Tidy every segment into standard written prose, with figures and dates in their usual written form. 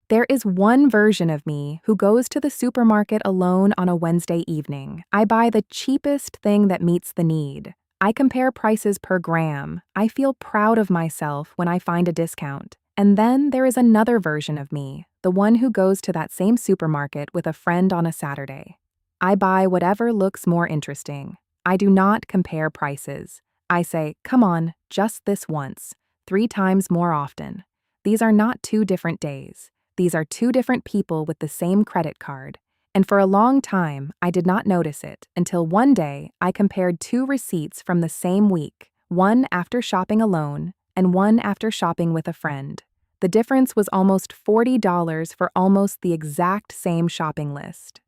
There is one version of me who goes to the supermarket alone on a Wednesday evening. I buy the cheapest thing that meets the need. I compare prices per gram. I feel proud of myself when I find a discount. And then there is another version of me, the one who goes to that same supermarket with a friend on a Saturday. I buy whatever looks more interesting. I do not compare prices. I say, come on, just this once, 3 times more often. These are not 2 different days. These are 2 different people with the same credit card. And for a long time, I did not notice it until one day I compared 2 receipts from the same week, one after shopping alone and one after shopping with a friend. The difference was almost $40 for almost the exact same shopping list.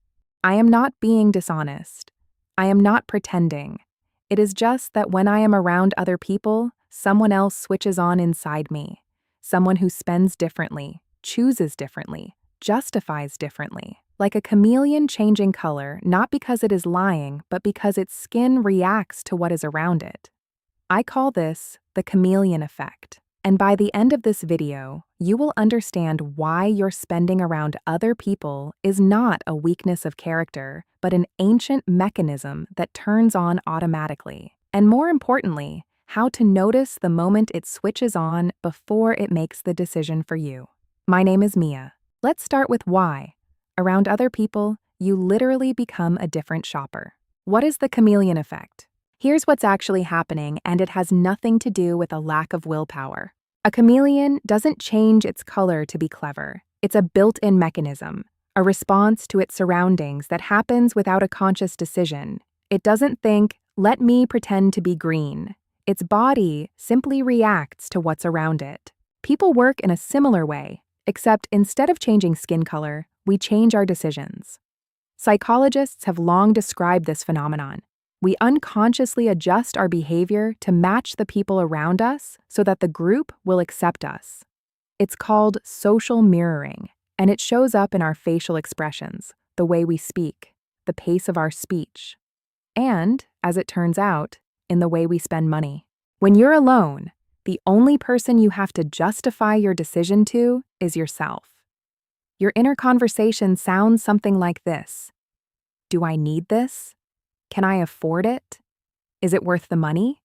I am not being dishonest. I am not pretending. It is just that when I am around other people, someone else switches on inside me. Someone who spends differently, chooses differently, justifies differently, like a chameleon changing color not because it is lying, but because its skin reacts to what is around it. I call this the chameleon effect. And by the end of this video, you will understand why your spending around other people is not a weakness of character, but an ancient mechanism that turns on automatically. And more importantly, how to notice the moment it switches on before it makes the decision for you. My name is Mia. Let's start with why. Around other people, you literally become a different shopper. What is the chameleon effect? Here's what's actually happening, and it has nothing to do with a lack of willpower. A chameleon doesn't change its color to be clever. It's a built-in mechanism, a response to its surroundings that happens without a conscious decision. It doesn't think, let me pretend to be green. Its body simply reacts to what's around it. People work in a similar way, except instead of changing skin color, we change our decisions. Psychologists have long described this phenomenon. We unconsciously adjust our behavior to match the people around us so that the group will accept us. It's called social mirroring, and it shows up in our facial expressions, the way we speak, the pace of our speech, and, as it turns out, in the way we spend money. When you're alone, the only person you have to justify your decision to is yourself. Your inner conversation sounds something like this. Do I need this? Can I afford it? Is it worth the money?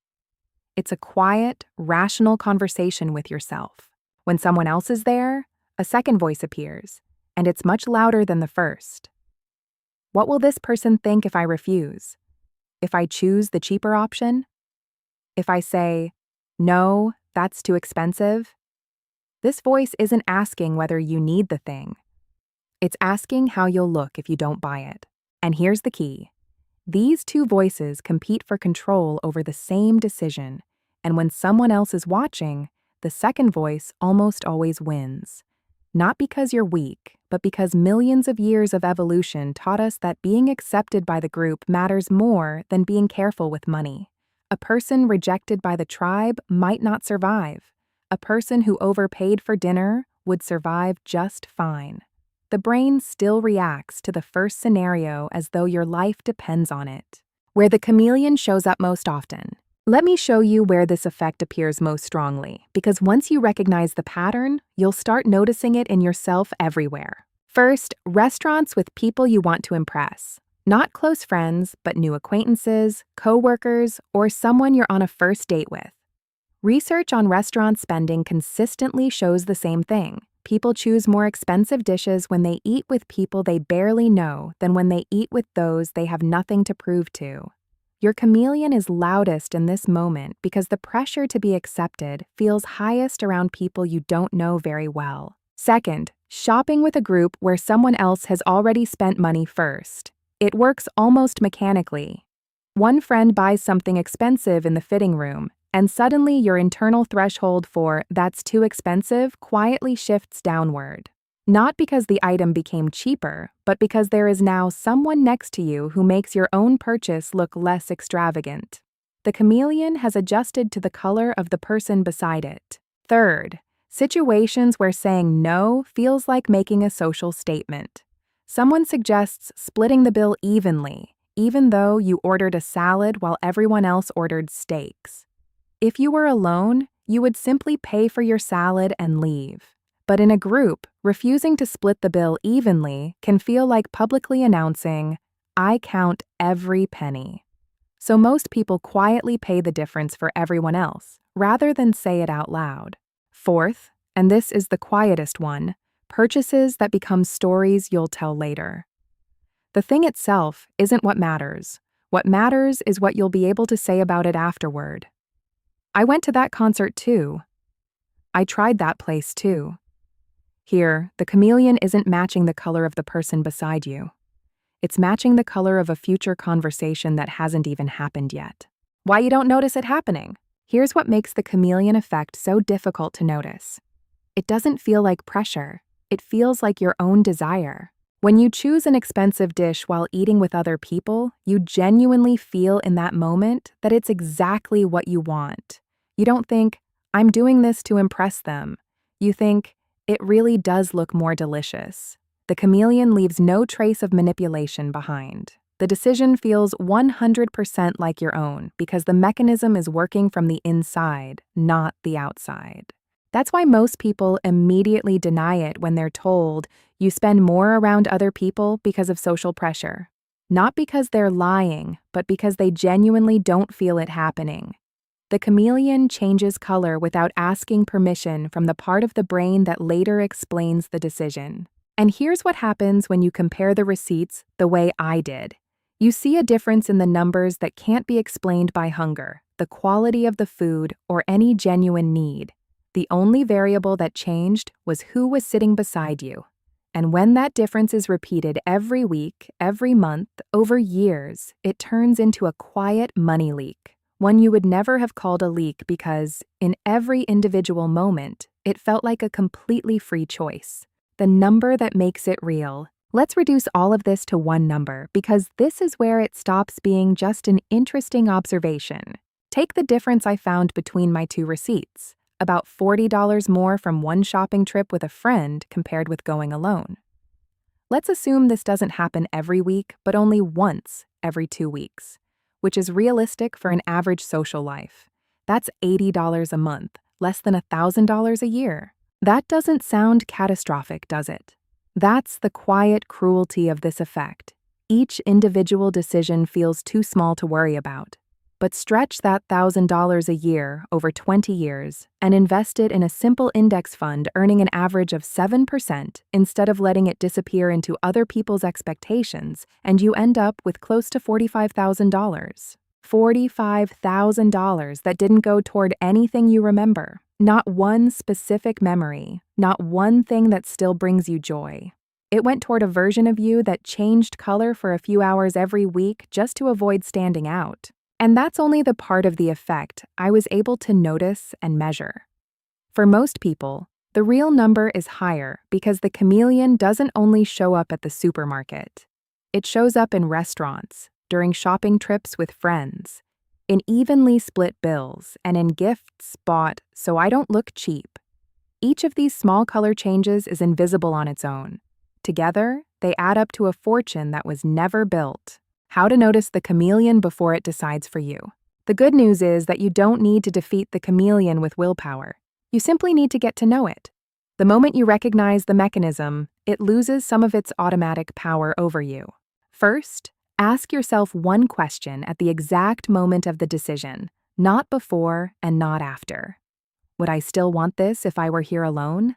It's a quiet, rational conversation with yourself. When someone else is there, a second voice appears, and it's much louder than the first. What will this person think if I refuse? If I choose the cheaper option? If I say, no, that's too expensive? This voice isn't asking whether you need the thing. It's asking how you'll look if you don't buy it. And here's the key. These 2 voices compete for control over the same decision, and when someone else is watching, the second voice almost always wins. Not because you're weak, but because millions of years of evolution taught us that being accepted by the group matters more than being careful with money. A person rejected by the tribe might not survive. A person who overpaid for dinner would survive just fine. The brain still reacts to the first scenario as though your life depends on it. Where the chameleon shows up most often. Let me show you where this effect appears most strongly, because once you recognize the pattern, you'll start noticing it in yourself everywhere. First, restaurants with people you want to impress. Not close friends, but new acquaintances, coworkers, or someone you're on a first date with. Research on restaurant spending consistently shows the same thing. People choose more expensive dishes when they eat with people they barely know than when they eat with those they have nothing to prove to. Your chameleon is loudest in this moment because the pressure to be accepted feels highest around people you don't know very well. Second, shopping with a group where someone else has already spent money first. It works almost mechanically. One friend buys something expensive in the fitting room, and suddenly your internal threshold for "that's too expensive" quietly shifts downward. Not because the item became cheaper, but because there is now someone next to you who makes your own purchase look less extravagant. The chameleon has adjusted to the color of the person beside it. Third, situations where saying no feels like making a social statement. Someone suggests splitting the bill evenly, even though you ordered a salad while everyone else ordered steaks. If you were alone, you would simply pay for your salad and leave. But in a group, Refusing to split the bill evenly can feel like publicly announcing, "I count every penny." So most people quietly pay the difference for everyone else, rather than say it out loud. Fourth, and this is the quietest one, purchases that become stories you'll tell later. The thing itself isn't what matters. What matters is what you'll be able to say about it afterward. "I went to that concert too. I tried that place too." Here, the chameleon isn't matching the color of the person beside you. It's matching the color of a future conversation that hasn't even happened yet. Why you don't notice it happening? Here's what makes the chameleon effect so difficult to notice. It doesn't feel like pressure. It feels like your own desire. When you choose an expensive dish while eating with other people, you genuinely feel in that moment that it's exactly what you want. You don't think, "I'm doing this to impress them." You think, "It really does look more delicious." The chameleon leaves no trace of manipulation behind. The decision feels 100% like your own because the mechanism is working from the inside, not the outside. That's why most people immediately deny it when they're told you spend more around other people because of social pressure. Not because they're lying, but because they genuinely don't feel it happening. The chameleon changes color without asking permission from the part of the brain that later explains the decision. And here's what happens when you compare the receipts the way I did. You see a difference in the numbers that can't be explained by hunger, the quality of the food, or any genuine need. The only variable that changed was who was sitting beside you. And when that difference is repeated every week, every month, over years, it turns into a quiet money leak, one you would never have called a leak because, in every individual moment, it felt like a completely free choice. The number that makes it real. Let's reduce all of this to one number because this is where it stops being just an interesting observation. Take the difference I found between my two receipts. About $40 more from one shopping trip with a friend compared with going alone. Let's assume this doesn't happen every week, but only once every 2 weeks, which is realistic for an average social life. That's $80 a month, less than $1,000 a year. That doesn't sound catastrophic, does it? That's the quiet cruelty of this effect. Each individual decision feels too small to worry about. But stretch that $1,000 a year over 20 years and invest it in a simple index fund earning an average of 7% instead of letting it disappear into other people's expectations, and you end up with close to $45,000. $45,000 that didn't go toward anything you remember. Not one specific memory, not one thing that still brings you joy. It went toward a version of you that changed color for a few hours every week just to avoid standing out. And that's only the part of the effect I was able to notice and measure. For most people, the real number is higher because the chameleon doesn't only show up at the supermarket. It shows up in restaurants, during shopping trips with friends, in evenly split bills, and in gifts bought so I don't look cheap. Each of these small color changes is invisible on its own. Together, they add up to a fortune that was never built. How to notice the chameleon before it decides for you. The good news is that you don't need to defeat the chameleon with willpower. You simply need to get to know it. The moment you recognize the mechanism, it loses some of its automatic power over you. First, ask yourself one question at the exact moment of the decision, not before and not after. Would I still want this if I were here alone?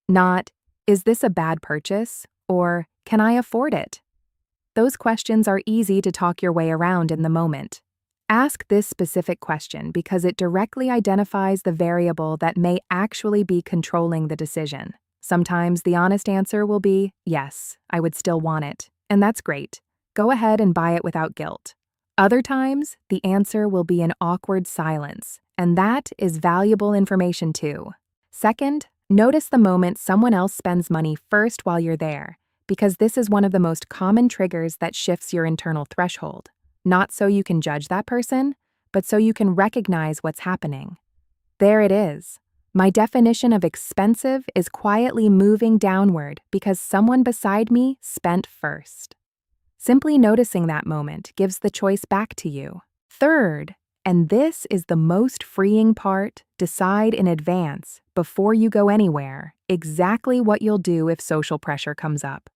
Not, is this a bad purchase? Or, can I afford it? Those questions are easy to talk your way around in the moment. Ask this specific question because it directly identifies the variable that may actually be controlling the decision. Sometimes the honest answer will be, yes, I would still want it, and that's great. Go ahead and buy it without guilt. Other times, the answer will be an awkward silence, and that is valuable information too. Second, notice the moment someone else spends money first while you're there, because this is one of the most common triggers that shifts your internal threshold. Not so you can judge that person, but so you can recognize what's happening. There it is. My definition of expensive is quietly moving downward because someone beside me spent first. Simply noticing that moment gives the choice back to you. Third, And this is the most freeing part. Decide in advance, before you go anywhere, exactly what you'll do if social pressure comes up.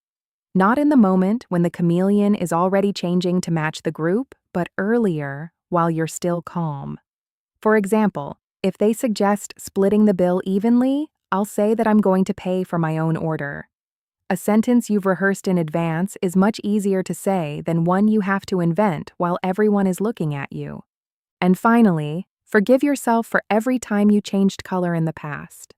Not in the moment when the chameleon is already changing to match the group, but earlier, while you're still calm. For example, if they suggest splitting the bill evenly, I'll say that I'm going to pay for my own order. A sentence you've rehearsed in advance is much easier to say than one you have to invent while everyone is looking at you. And finally, forgive yourself for every time you changed color in the past.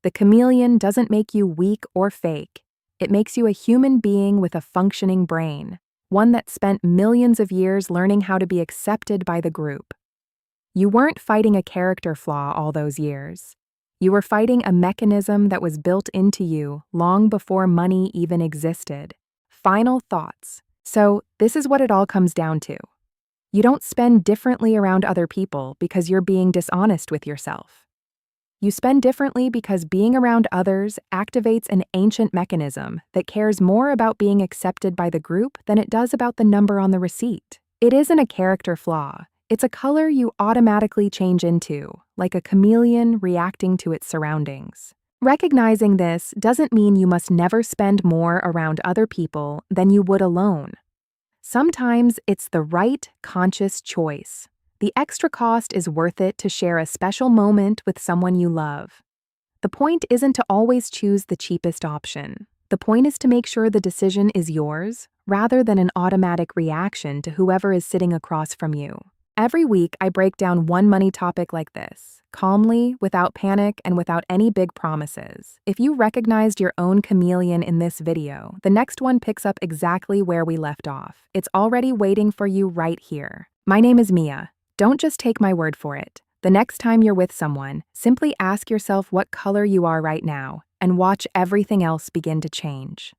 The chameleon doesn't make you weak or fake. It makes you a human being with a functioning brain, one that spent millions of years learning how to be accepted by the group. You weren't fighting a character flaw all those years. You were fighting a mechanism that was built into you long before money even existed. Final thoughts. So, this is what it all comes down to. You don't spend differently around other people because you're being dishonest with yourself. You spend differently because being around others activates an ancient mechanism that cares more about being accepted by the group than it does about the number on the receipt. It isn't a character flaw. It's a color you automatically change into, like a chameleon reacting to its surroundings. Recognizing this doesn't mean you must never spend more around other people than you would alone. Sometimes it's the right, conscious choice. The extra cost is worth it to share a special moment with someone you love. The point isn't to always choose the cheapest option. The point is to make sure the decision is yours, rather than an automatic reaction to whoever is sitting across from you. Every week, I break down one money topic like this, calmly, without panic, and without any big promises. If you recognized your own chameleon in this video, the next one picks up exactly where we left off. It's already waiting for you right here. My name is Mia. Don't just take my word for it. The next time you're with someone, simply ask yourself what color you are right now, and watch everything else begin to change.